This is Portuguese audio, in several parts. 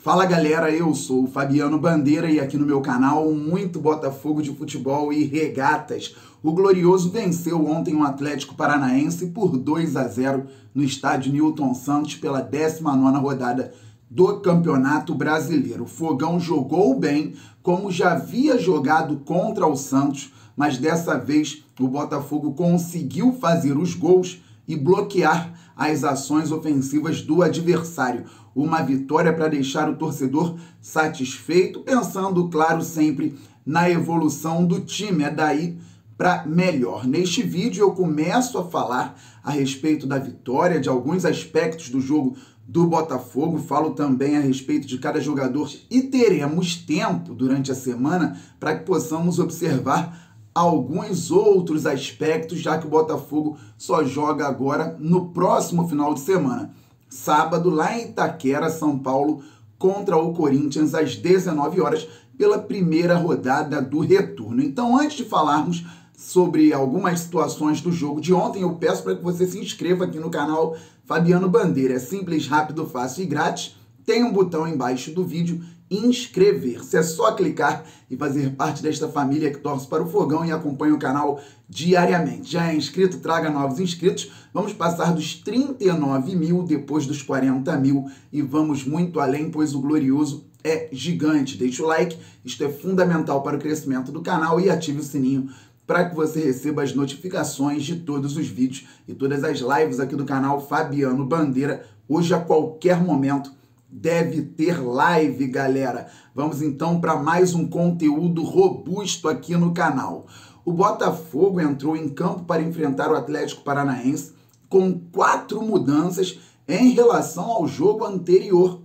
Fala galera, eu sou o Fabiano Bandeira e aqui no meu canal muito Botafogo de futebol e regatas. O Glorioso venceu ontem o Atlético Paranaense por 2-0 no estádio Newton Santos pela 19ª rodada do Campeonato Brasileiro. O Fogão jogou bem, como já havia jogado contra o Santos, mas dessa vez o Botafogo conseguiu fazer os gols e bloquear as ações ofensivas do adversário. Uma vitória para deixar o torcedor satisfeito, pensando, claro, sempre na evolução do time. É daí para melhor. Neste vídeo eu começo a falar a respeito da vitória, de alguns aspectos do jogo do Botafogo, falo também a respeito de cada jogador e teremos tempo durante a semana para que possamos observar alguns outros aspectos, já que o Botafogo só joga agora no próximo final de semana. Sábado, lá em Itaquera, São Paulo, contra o Corinthians, às 19 horas, pela primeira rodada do retorno. Então, antes de falarmos sobre algumas situações do jogo de ontem, eu peço para que você se inscreva aqui no canal Fabiano Bandeira. É simples, rápido, fácil e grátis. Tem um botão embaixo do vídeo, inscrever-se. É só clicar e fazer parte desta família que torce para o Fogão e acompanha o canal diariamente. Já é inscrito? Traga novos inscritos. Vamos passar dos 39 mil, depois dos 40 mil e vamos muito além, pois o Glorioso é gigante. Deixe o like, isto é fundamental para o crescimento do canal e ative o sininho para que você receba as notificações de todos os vídeos e todas as lives aqui do canal Fabiano Bandeira. Hoje, a qualquer momento, deve ter live, galera. Vamos então para mais um conteúdo robusto aqui no canal. O Botafogo entrou em campo para enfrentar o Atlético Paranaense com 4 mudanças em relação ao jogo anterior.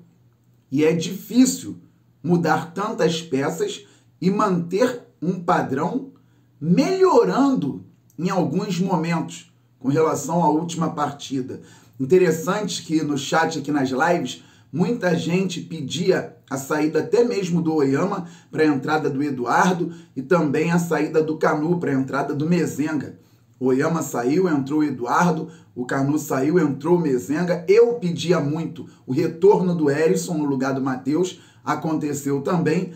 E é difícil mudar tantas peças e manter um padrão, melhorando em alguns momentos com relação à última partida. Interessante que no chat aqui nas lives, muita gente pedia a saída até mesmo do Oyama para a entrada do Eduardo e também a saída do Canu para a entrada do Mezenga. O Oyama saiu, entrou o Eduardo, o Canu saiu, entrou o Mezenga. Eu pedia muito o retorno do Hérisson no lugar do Matheus, aconteceu também,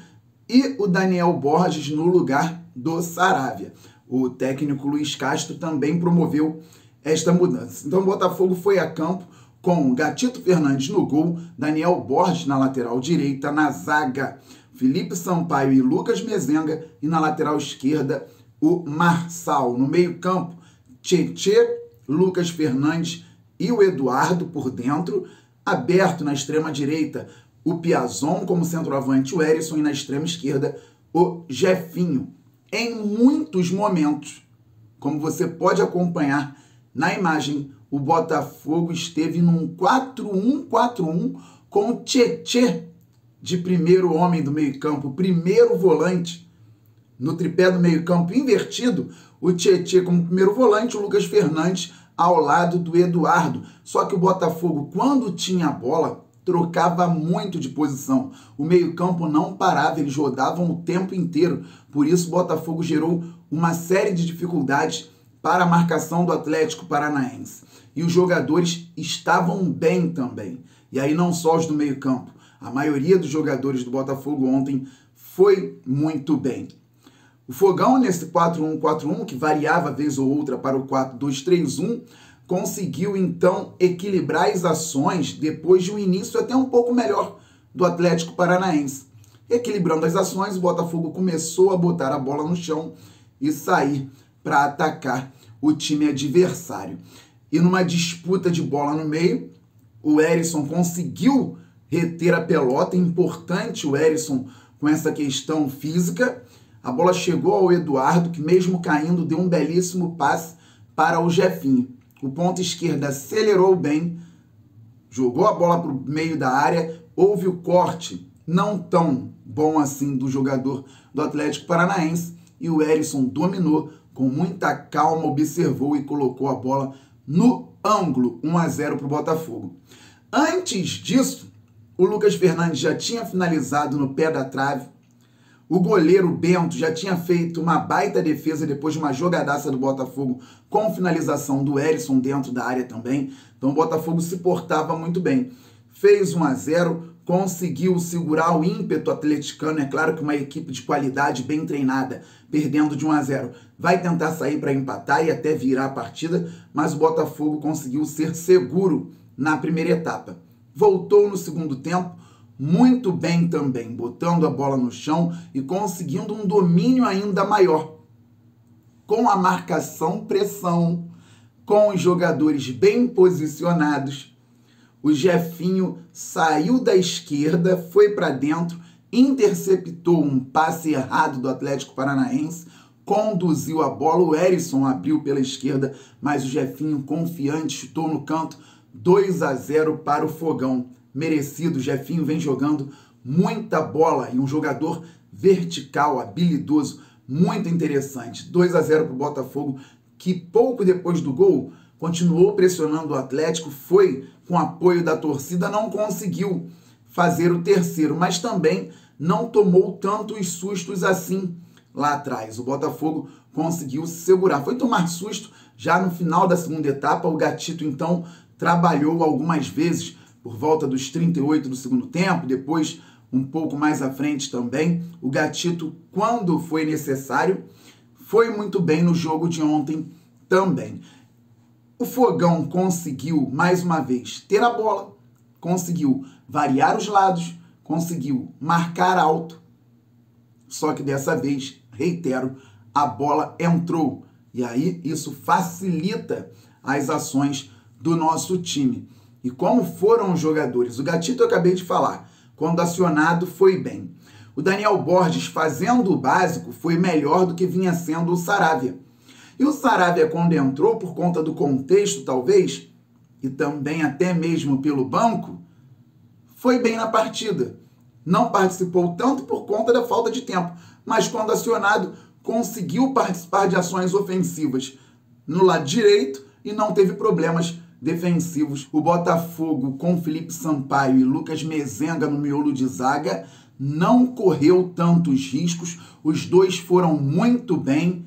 e o Daniel Borges no lugar do Saravia. O técnico Luiz Castro também promoveu esta mudança. Então o Botafogo foi a campo com Gatito Fernandes no gol, Daniel Borges na lateral direita, na zaga Felipe Sampaio e Lucas Mezenga, e na lateral esquerda o Marçal. No meio campo, Tietê, Lucas Fernandes e o Eduardo por dentro, aberto na extrema direita o Piazon como centroavante, o Hérisson, e na extrema esquerda o Jefinho. Em muitos momentos, como você pode acompanhar na imagem, o Botafogo esteve num 4-1-4-1 com o Tietê de primeiro homem do meio-campo, primeiro volante. No tripé do meio-campo invertido, o Tietê como primeiro volante, o Lucas Fernandes ao lado do Eduardo. Só que o Botafogo, quando tinha a bola, trocava muito de posição. O meio-campo não parava, eles rodavam o tempo inteiro. Por isso, o Botafogo gerou uma série de dificuldades para a marcação do Atlético Paranaense. E os jogadores estavam bem também. E aí não só os do meio-campo. A maioria dos jogadores do Botafogo ontem foi muito bem. O Fogão, nesse 4-1-4-1, que variava vez ou outra para o 4-2-3-1, conseguiu então equilibrar as ações depois de um início até um pouco melhor do Atlético Paranaense. Equilibrando as ações, o Botafogo começou a botar a bola no chão e sair para atacar o time adversário. E numa disputa de bola no meio, o Hérisson conseguiu reter a pelota. Importante o Hérisson com essa questão física. A bola chegou ao Eduardo, que mesmo caindo deu um belíssimo passe para o Jefinho. O ponta esquerda acelerou bem, jogou a bola para o meio da área, houve o corte não tão bom assim do jogador do Atlético Paranaense e o Hérisson dominou, com muita calma, observou e colocou a bola no ângulo, 1-0 para o Botafogo. Antes disso, o Lucas Fernandes já tinha finalizado no pé da trave. O goleiro Bento já tinha feito uma baita defesa depois de uma jogadaça do Botafogo com finalização do Hérisson dentro da área também. Então o Botafogo se portava muito bem. Fez 1-0, conseguiu segurar o ímpeto atleticano. É claro que uma equipe de qualidade, bem treinada, perdendo de 1-0, vai tentar sair para empatar e até virar a partida, mas o Botafogo conseguiu ser seguro na primeira etapa. Voltou no segundo tempo, muito bem também, botando a bola no chão e conseguindo um domínio ainda maior. Com a marcação-pressão, com os jogadores bem posicionados, o Jefinho saiu da esquerda, foi para dentro, interceptou um passe errado do Atlético Paranaense, conduziu a bola, o Erisson abriu pela esquerda, mas o Jefinho, confiante, chutou no canto, 2-0 para o Fogão. Merecido, o Jefinho vem jogando muita bola e um jogador vertical, habilidoso, muito interessante. 2-0 para o Botafogo, que pouco depois do gol continuou pressionando o Atlético, foi com apoio da torcida, não conseguiu fazer o terceiro, mas também não tomou tantos sustos assim lá atrás. O Botafogo conseguiu se segurar. Foi tomar susto já no final da segunda etapa. O Gatito, então, trabalhou algumas vezes por volta dos 38 do segundo tempo, depois um pouco mais à frente também. O Gatito, quando foi necessário, foi muito bem no jogo de ontem também. O Fogão conseguiu, mais uma vez, ter a bola, conseguiu variar os lados, conseguiu marcar alto, só que dessa vez, reitero, a bola entrou. E aí isso facilita as ações do nosso time. E como foram os jogadores? O Gatito eu acabei de falar, quando acionado foi bem. O Daniel Borges, fazendo o básico, foi melhor do que vinha sendo o Saravia. E o Saravia, quando entrou, por conta do contexto, talvez, e também até mesmo pelo banco, foi bem na partida. Não participou tanto por conta da falta de tempo, mas quando acionado, conseguiu participar de ações ofensivas no lado direito e não teve problemas defensivos. O Botafogo, com Felipe Sampaio e Lucas Mezenga no miolo de zaga, não correu tantos riscos. Os dois foram muito bem.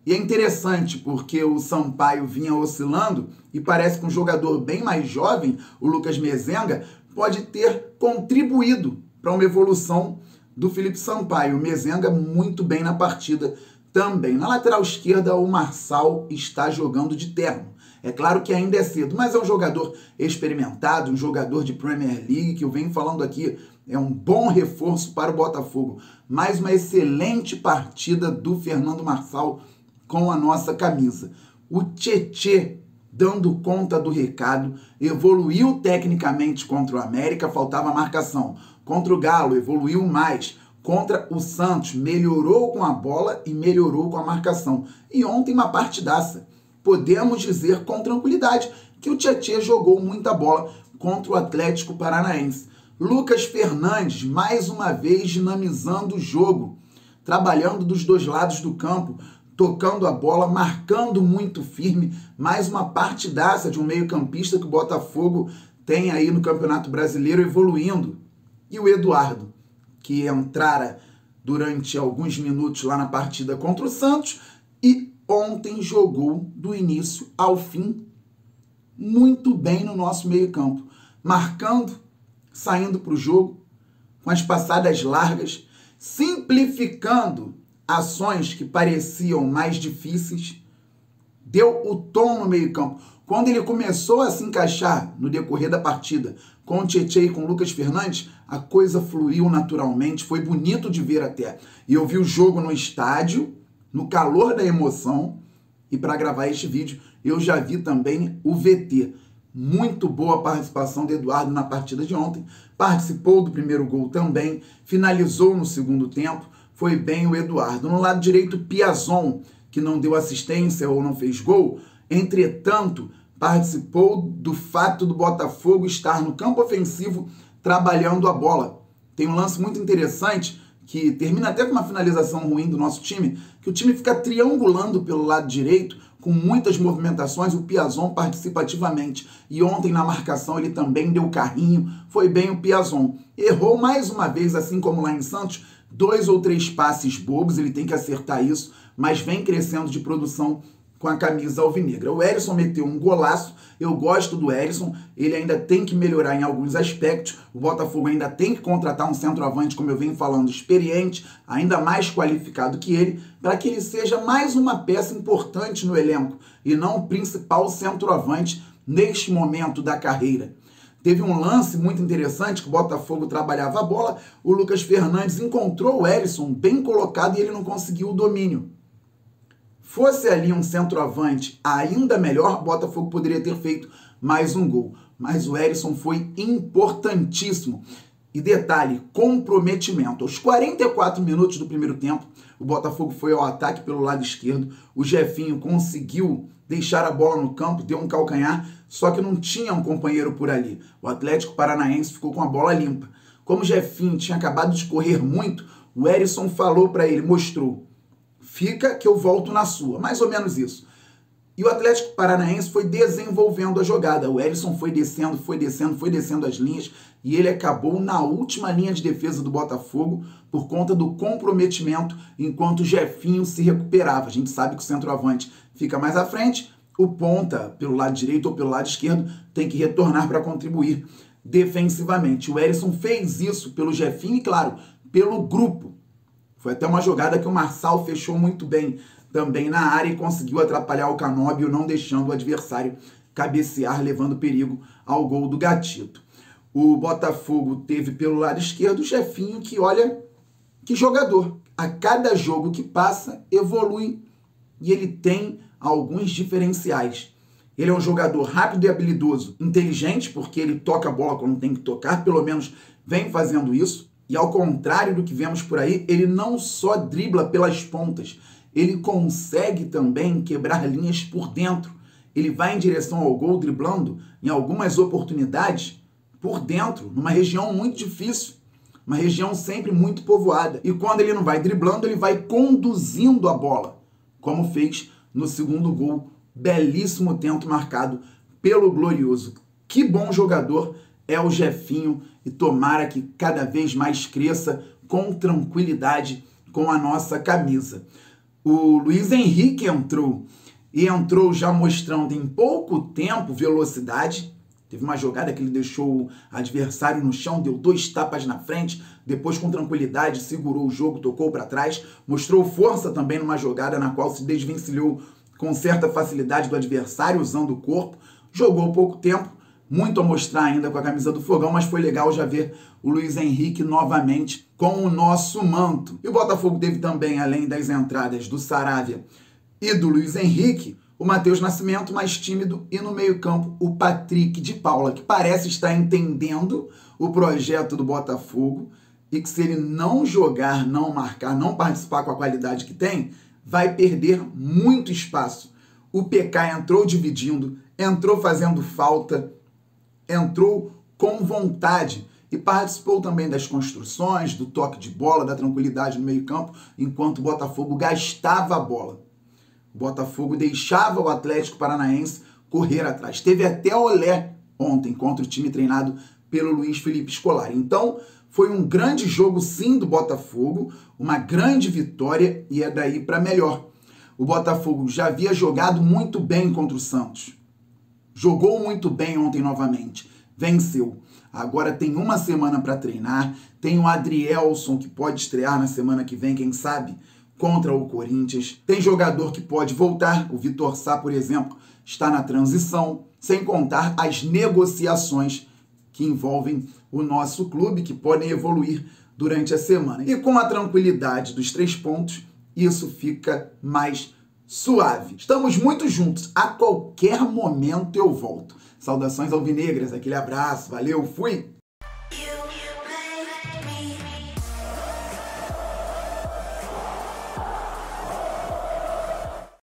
E é interessante porque o Sampaio vinha oscilando e parece que um jogador bem mais jovem, o Lucas Mezenga, pode ter contribuído para uma evolução do Felipe Sampaio. O Mezenga muito bem na partida também. Na lateral esquerda, o Marçal está jogando de terno. É claro que ainda é cedo, mas é um jogador experimentado, um jogador de Premier League, que eu venho falando aqui, é um bom reforço para o Botafogo. Mais uma excelente partida do Fernando Marçal com a nossa camisa. O Tietê, dando conta do recado, evoluiu tecnicamente contra o América, faltava marcação. Contra o Galo, evoluiu mais. Contra o Santos, melhorou com a bola e melhorou com a marcação. E ontem uma partidaça. Podemos dizer com tranquilidade que o Tietê jogou muita bola contra o Atlético Paranaense. Lucas Fernandes, mais uma vez, dinamizando o jogo, trabalhando dos dois lados do campo, tocando a bola, marcando muito firme. Mais uma partidaça de um meio-campista que o Botafogo tem aí no Campeonato Brasileiro, evoluindo. E o Eduardo, que entrara durante alguns minutos lá na partida contra o Santos e ontem jogou do início ao fim muito bem no nosso meio-campo, marcando, saindo para o jogo, com as passadas largas, simplificando ações que pareciam mais difíceis, deu o tom no meio-campo. Quando ele começou a se encaixar no decorrer da partida com o Tietê e com o Lucas Fernandes, a coisa fluiu naturalmente, foi bonito de ver até. E eu vi o jogo no estádio, no calor da emoção, e para gravar este vídeo eu já vi também o VT. Muito boa a participação do Eduardo na partida de ontem, participou do primeiro gol também, finalizou no segundo tempo, foi bem o Eduardo. No lado direito, Piazon, que não deu assistência ou não fez gol, entretanto, participou do fato do Botafogo estar no campo ofensivo trabalhando a bola. Tem um lance muito interessante, que termina até com uma finalização ruim do nosso time, que o time fica triangulando pelo lado direito, com muitas movimentações, o Piazon participa ativamente. E ontem na marcação ele também deu carrinho, foi bem o Piazon. Errou mais uma vez, assim como lá em Santos, 2 ou 3 passes bobos, ele tem que acertar isso, mas vem crescendo de produção com a camisa alvinegra. O Herisson meteu um golaço, eu gosto do Herisson, ele ainda tem que melhorar em alguns aspectos, o Botafogo ainda tem que contratar um centroavante, como eu venho falando, experiente, ainda mais qualificado que ele, para que ele seja mais uma peça importante no elenco, e não o principal centroavante neste momento da carreira. Teve um lance muito interessante que o Botafogo trabalhava a bola, o Lucas Fernandes encontrou o Herisson bem colocado e ele não conseguiu o domínio. Fosse ali um centroavante ainda melhor, o Botafogo poderia ter feito mais um gol. Mas o Herisson foi importantíssimo. E detalhe, comprometimento. Aos 44 minutos do primeiro tempo, o Botafogo foi ao ataque pelo lado esquerdo. O Jefinho conseguiu deixar a bola no campo, deu um calcanhar, só que não tinha um companheiro por ali. O Atlético Paranaense ficou com a bola limpa. Como o Jefinho tinha acabado de correr muito, o Herisson falou para ele, mostrou: fica que eu volto na sua. Mais ou menos isso. E o Atlético Paranaense foi desenvolvendo a jogada. O Herisson foi descendo as linhas e ele acabou na última linha de defesa do Botafogo por conta do comprometimento enquanto o Jefinho se recuperava. A gente sabe que o centroavante fica mais à frente, o ponta, pelo lado direito ou pelo lado esquerdo, tem que retornar para contribuir defensivamente. O Herisson fez isso pelo Jefinho e, claro, pelo grupo. Foi até uma jogada que o Marçal fechou muito bem também na área e conseguiu atrapalhar o Canóbio, não deixando o adversário cabecear, levando perigo ao gol do Gatito. O Botafogo teve pelo lado esquerdo o Jefinho, que olha que jogador. A cada jogo que passa, evolui e ele tem alguns diferenciais. Ele é um jogador rápido e habilidoso, inteligente, porque ele toca a bola quando tem que tocar, pelo menos vem fazendo isso. E ao contrário do que vemos por aí, ele não só dribla pelas pontas, ele consegue também quebrar linhas por dentro. Ele vai em direção ao gol driblando, em algumas oportunidades, por dentro, numa região muito difícil, uma região sempre muito povoada. E quando ele não vai driblando, ele vai conduzindo a bola, como fez no segundo gol, belíssimo tento marcado pelo Glorioso. Que bom jogador é o Jefinho e tomara que cada vez mais cresça com tranquilidade com a nossa camisa. O Luiz Henrique entrou já mostrando em pouco tempo velocidade. Teve uma jogada que ele deixou o adversário no chão, deu 2 tapas na frente, depois com tranquilidade segurou o jogo, tocou para trás, mostrou força também numa jogada na qual se desvencilhou com certa facilidade do adversário, usando o corpo. Jogou pouco tempo, muito a mostrar ainda com a camisa do Fogão, mas foi legal já ver o Luiz Henrique novamente com o nosso manto. E o Botafogo teve também, além das entradas do Saravia e do Luiz Henrique, o Matheus Nascimento mais tímido e no meio-campo o Patrick de Paula, que parece estar entendendo o projeto do Botafogo e que se ele não jogar, não marcar, não participar com a qualidade que tem, vai perder muito espaço. O PK entrou dividindo, entrou fazendo falta, entrou com vontade e participou também das construções, do toque de bola, da tranquilidade no meio-campo, enquanto o Botafogo gastava a bola. O Botafogo deixava o Atlético Paranaense correr atrás. Teve até olé ontem contra o time treinado pelo Luiz Felipe Scolari. Então, foi um grande jogo sim do Botafogo, uma grande vitória e é daí para melhor. O Botafogo já havia jogado muito bem contra o Santos. Jogou muito bem ontem novamente. Venceu. Agora tem uma semana para treinar. Tem o Adrielson que pode estrear na semana que vem, quem sabe, contra o Corinthians. Tem jogador que pode voltar. O Vitor Sá, por exemplo, está na transição. Sem contar as negociações que envolvem o nosso clube, que podem evoluir durante a semana. E com a tranquilidade dos 3 pontos, isso fica mais suave. Estamos muito juntos. A qualquer momento eu volto. Saudações alvinegras, aquele abraço, valeu, fui!